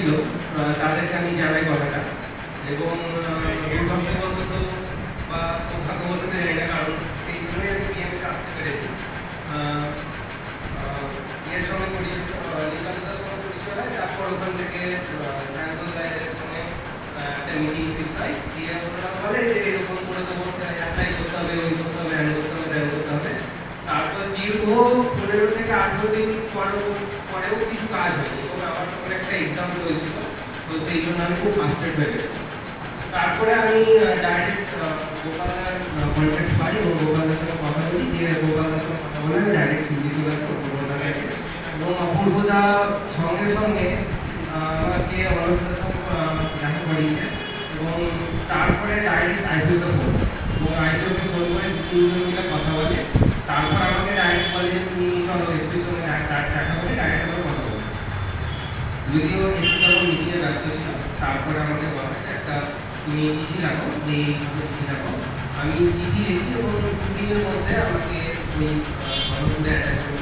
ছিল তাদেরকে আমি জানাই কথাটা, এবং দুর্ভাগ্যবশত বা সৌভাগ্যবশত জানি না, কারণ সেই জন্যই আমি বিএমএসে আসতে পেরেছি। এর সঙ্গে নিকান্দার সঙ্গে পরিচয় হয়, তারপর ওখান থেকে স্যামসং লাইনের সঙ্গে একটা মিটিং ফিক্স হয়, দিয়ে ওরা বলে যে এরকম করে দেবো, অ্যাপ্লাই করতে হবে, ওই করতে হবে, হ্যান্ড করতে হবে, ব্যান করতে হবে। তারপর দীর্ঘ 15 থেকে 18 দিন পরেও কিছু কাজ হয়নি, এবং আমার তখন একটা এক্সাম চলছিল, তো সেই জন্য আমি খুব ফার্স্ট্রেট হয়ে গেছি। তারপরে আমি ডাইরেক্ট গোপালদার কন্ট্যাক্ট পাই, এবং গোপালদার সঙ্গে কথা বলি, দিয়ে গোপালদার সঙ্গে কথা বলে আমি ডাইরেক্ট সিভিটি বাসে অপূর্বদার কাছে, এবং অপূর্বদা সঙ্গে সঙ্গে আমাকে অনন্তদার সঙ্গে দেখা করিয়েছে, এবং তারপরে ডাইরেক্ট আইপিওকে ফোন, এবং আইপিওকে ফোন করে তিনজন মিলে কথা বলে। তারপর আমাকে ডাইরেক্ট বলে যে তুমি চলো এসপির সঙ্গে দেখা করে ডাইরেক্ট আমার কথা বলে। যদিও এসপি তখন মিটিংয়ে ব্যস্ত ছিল, তারপরে আমাকে বলা একটা তুমি চিঠি রাখো, এইভাবে চিঠি রাখো। আমি চিঠি লিখি, এবং 2 দিনের মধ্যে আমাকে ওই সদরপুরে অ্যাটাচমেন্ট